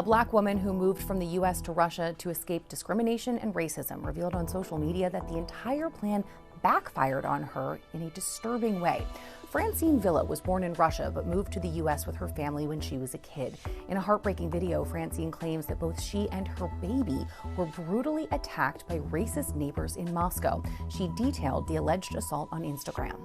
A black woman who moved from the U.S. to Russia to escape discrimination and racism revealed on social media that the entire plan backfired on her in a disturbing way. Francine Villa was born in Russia but moved to the U.S. with her family when she was a kid. In a heartbreaking video, Francine claims that both she and her baby were brutally attacked by racist neighbors in Moscow. She detailed the alleged assault on Instagram.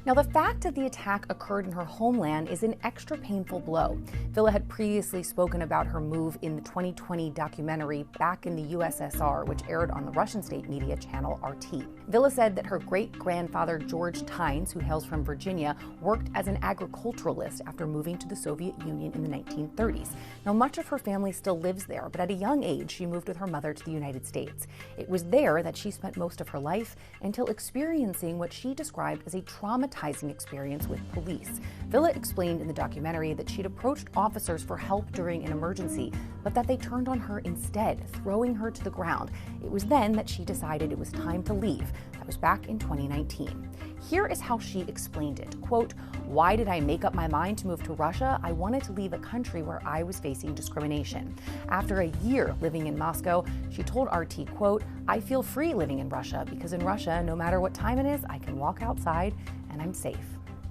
Now, the fact that the attack occurred in her homeland is an extra painful blow. Villa had previously spoken about her move in the 2020 documentary Back in the USSR, which aired on the Russian state media channel RT. Villa said that her great-grandfather George Tynes, who hails from Virginia, worked as an agriculturalist after moving to the Soviet Union in the 1930s. Now, much of her family still lives there, but at a young age, she moved with her mother to the United States. It was there that she spent most of her life until experiencing what she described as a traumatizing experience with police. Villa explained in the documentary that she'd approached officers for help during an emergency, but that they turned on her instead, throwing her to the ground. It was then that she decided it was time to leave. That was back in 2019. Here is how she explained it. Quote, "Why did I make up my mind to move to Russia? I wanted to leave a country where I was facing discrimination. After a year living in Moscow, she told RT, quote, I feel free living in Russia because in Russia, no matter what time it is, I can walk outside and I'm safe."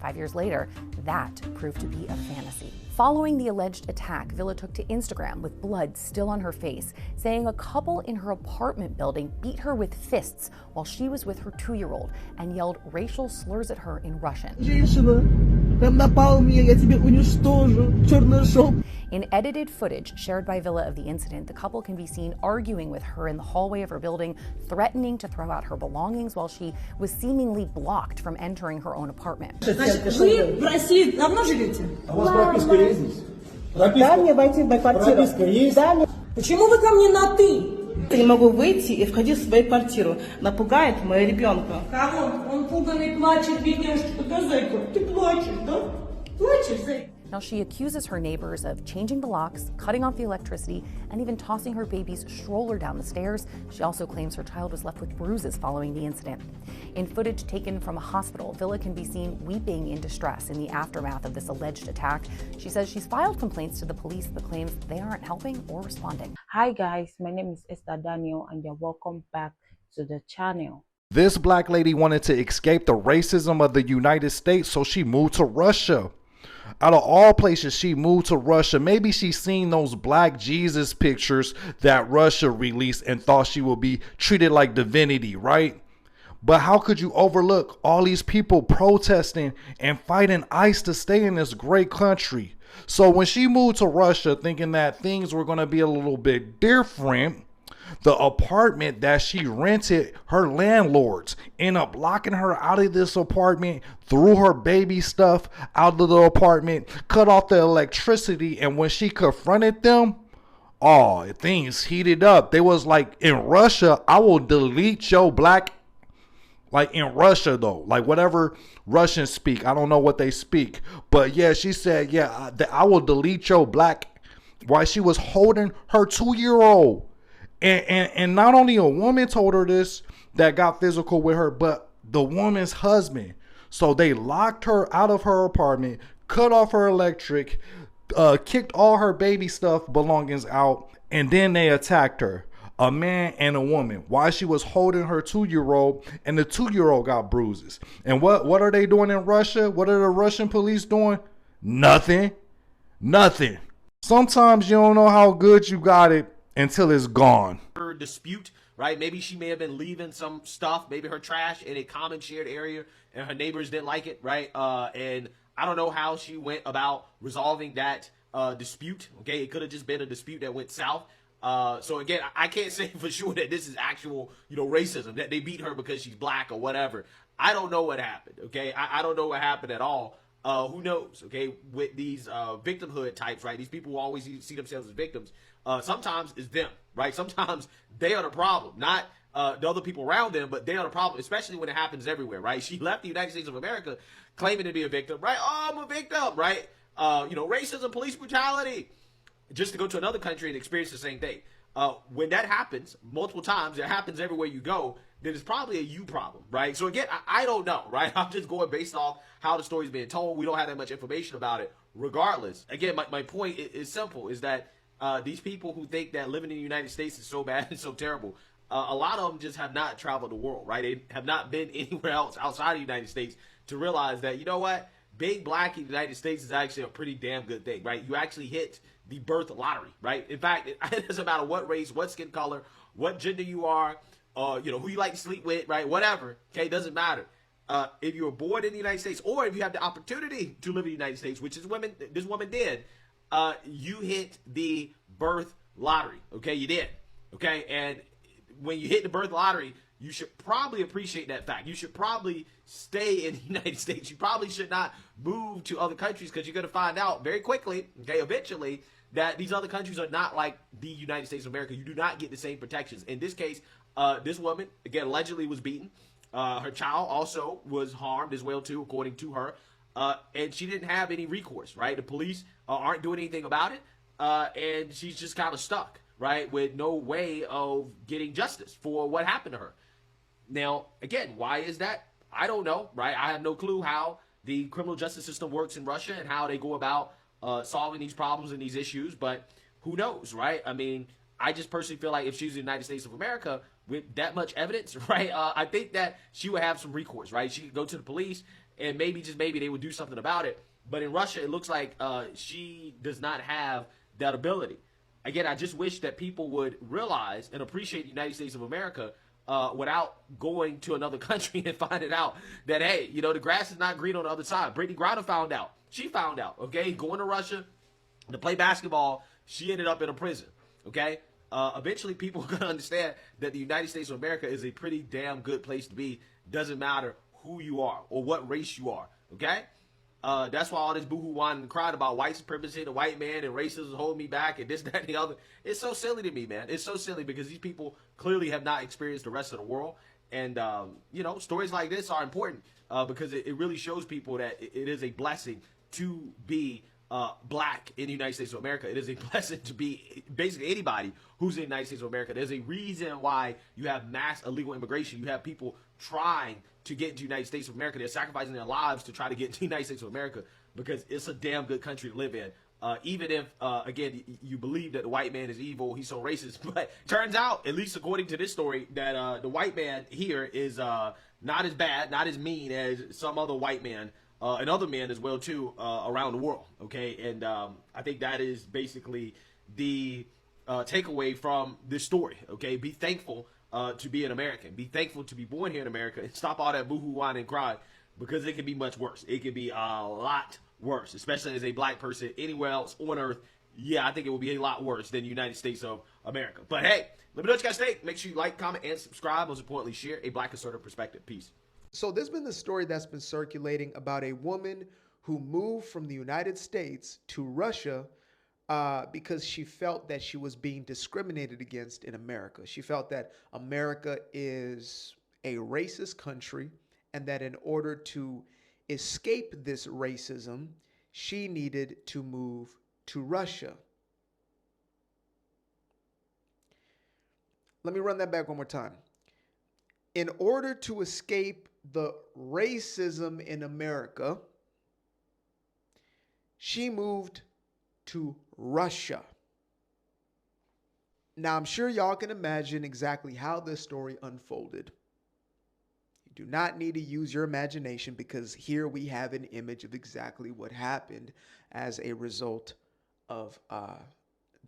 5 years later, that proved to be a fantasy. Following the alleged attack, Villa took to Instagram with blood still on her face, saying a couple in her apartment building beat her with fists while she was with her 2-year-old and yelled racial slurs at her in Russian. In edited footage shared by Villa of the incident, the couple can be seen arguing with her in the hallway of her building, threatening to throw out her belongings while she was seemingly blocked from entering her own apartment. Вы в России давно живете? А у вас прописка есть здесь? Дай мне войти в мою квартиру. Прописка есть? Почему вы ко мне на «ты»? Я не могу выйти и входить в свою квартиру. Напугает моего ребенка. Кого? Он пуганный плачет, бедняжечка, да, зайка? Ты плачешь, да? Плачешь, зайка? Now, she accuses her neighbors of changing the locks, cutting off the electricity, and even tossing her baby's stroller down the stairs. She also claims her child was left with bruises following the incident. In footage taken from a hospital, Villa can be seen weeping in distress in the aftermath of this alleged attack. She says she's filed complaints to the police but claims they aren't helping or responding. Hi guys, my name is Esther Daniel and you're welcome back to the channel. This black lady wanted to escape the racism of the United States, so she moved to Russia. Out of all places, she moved to Russia. Maybe she's seen those black Jesus pictures that Russia released and thought she would be treated like divinity, right? But how could you overlook all these people protesting and fighting ICE to stay in this great country? So when she moved to Russia thinking that things were going to be a little bit different, the apartment that she rented, her landlords ended up locking her out of this apartment, threw her baby stuff out of the apartment, cut off the electricity, and when she confronted them, oh, things heated up. They was like, in Russia, I will delete your black, like in Russia though, like whatever Russians speak. I don't know what they speak, but yeah, she said, yeah, I will delete your black, while she was holding her 2-year-old. And not only a woman told her this that got physical with her, but the woman's husband. So they locked her out of her apartment, cut off her electric, kicked all her baby stuff belongings out, and then they attacked her, a man and a woman, while she was holding her 2-year-old, and the 2-year-old got bruises. And what are they doing in Russia? What are the Russian police doing? Nothing. Nothing. Sometimes you don't know how good you got it until it's gone. Her dispute, right? Maybe she may have been leaving some stuff, maybe her trash in a common shared area, and her neighbors didn't like it, right? And I don't know how she went about resolving that dispute. Okay, it could have just been a dispute that went south. So again, I can't say for sure that this is actual, racism, that they beat her because she's black or whatever. I don't know what happened. Okay, I don't know what happened at all. Who knows? Okay, with these victimhood types, right? These people who always see themselves as victims. Sometimes it's them, right? Sometimes they are the problem, not the other people around them, but they are the problem, especially when it happens everywhere, right? She left the United States of America claiming to be a victim, right? Oh, I'm a victim, right? Racism, police brutality, just to go to another country and experience the same thing. When that happens multiple times, it happens everywhere you go, then it's probably a you problem, right? So again, I don't know, right? I'm just going based off how the story's being told. We don't have that much information about it. Regardless, again, my point is simple, is that these people who think that living in the United States is so bad and so terrible, a lot of them just have not traveled the world, right? They have not been anywhere else outside of the United States to realize that, you know what, being black in the United States is actually a pretty damn good thing, right? You actually hit the birth lottery, right? In fact, it doesn't matter what race, what skin color, what gender you are, who you like to sleep with, right? Whatever, okay, doesn't matter. If you were born in the United States, or if you have the opportunity to live in the United States, which this woman did, you hit the birth lottery, okay? You did, okay? And when you hit the birth lottery, you should probably appreciate that fact. You should probably stay in the United States. You probably should not move to other countries, because you're going to find out very quickly, okay, eventually, that these other countries are not like the United States of America. You do not get the same protections. In this case, this woman, again, allegedly was beaten. Her child also was harmed as well, too, according to her. And she didn't have any recourse, right? The police aren't doing anything about it. And she's just kind of stuck, right, with no way of getting justice for what happened to her. Now, again, why is that? I don't know, right? I have no clue how the criminal justice system works in Russia and how they go about solving these problems and these issues, but who knows, right? I mean, I just personally feel like if she's in the United States of America with that much evidence, right, I think that she would have some recourse, right? She could go to the police, and maybe, just maybe, they would do something about it. But in Russia, it looks like she does not have that ability. Again, I just wish that people would realize and appreciate the United States of America without going to another country and finding out that, hey, the grass is not green on the other side. Brittany Griner found out. She found out, okay? Going to Russia to play basketball, she ended up in a prison, okay? Eventually, people are going to understand that the United States of America is a pretty damn good place to be. Doesn't matter who you are or what race you are, okay? That's why all this boohoo whining and crying about white supremacy, the white man, and racism holding me back, and this, that, and the other. It's so silly to me, man. It's so silly, because these people clearly have not experienced the rest of the world. And, stories like this are important because it really shows people that it is a blessing to be black in the United States of America. It is a blessing to be basically anybody who's in the United States of America. There's a reason why you have mass illegal immigration. You have people trying to get into the United States of America. They're sacrificing their lives to try to get into the United States of America, because it's a damn good country to live in. Even if, again, you believe that the white man is evil, he's so racist. But turns out, at least according to this story, that the white man here is not as bad, not as mean as some other white man, and other men as well, too, around the world. Okay, and I think that is basically the takeaway from this story. Okay, be thankful to be an American. Be thankful to be born here in America, and stop all that boohoo, whine, and cry, because it can be much worse. It can be a lot worse, especially as a black person anywhere else on earth. Yeah, I think it would be a lot worse than the United States of America. But hey, let me know what you guys think. Make sure you like, comment, and subscribe. Most importantly, share a black conservative perspective. Peace. So there's been this story that's been circulating about a woman who moved from the United States to Russia because she felt that she was being discriminated against in America. She felt that America is a racist country, and that in order to escape this racism, she needed to move to Russia. Let me run that back one more time. In order to escape the racism in America, she moved to Russia. Now, I'm sure y'all can imagine exactly how this story unfolded. You do not need to use your imagination, because here we have an image of exactly what happened as a result of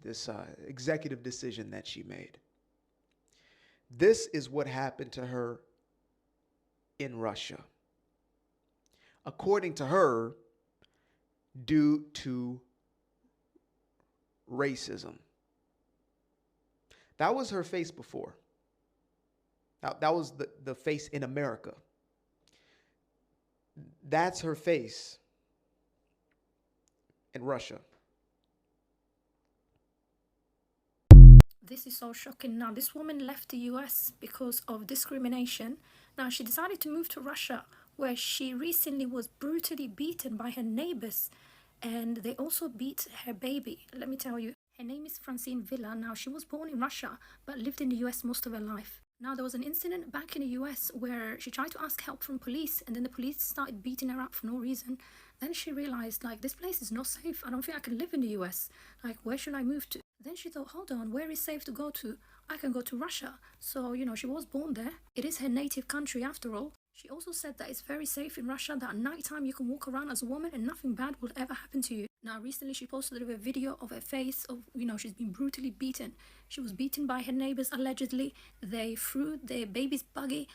this executive decision that she made. This is what happened to her in Russia. According to her, due to racism. That was her face before. Now, that was the face in America. That's her face in Russia. This is so shocking. Now, this woman left the US because of discrimination. Now, she decided to move to Russia, where she recently was brutally beaten by her neighbors. And they also beat her baby. Let me tell you, her name is Francine Villa. Now, she was born in Russia, but lived in the US most of her life. Now, there was an incident back in the US where she tried to ask help from police, and then the police started beating her up for no reason. Then she realized, like, this place is not safe. I don't think I can live in the US. Like, where should I move to? Then she thought, hold on, where is safe to go to? I can go to Russia. So, she was born there. It is her native country after all. She also said that it's very safe in Russia, that at night time you can walk around as a woman and nothing bad will ever happen to you. Now, recently she posted a video of her face of, she's been brutally beaten. She was beaten by her neighbors, allegedly. They threw their baby's buggy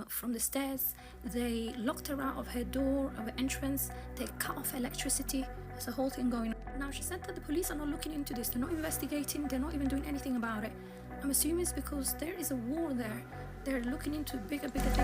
from the stairs. They locked her out of her door, of her entrance. They cut off electricity. There's a whole thing going on. Now, she said that the police are not looking into this. They're not investigating. They're not even doing anything about it. I'm assuming it's because there is a war there. They're looking into bigger things.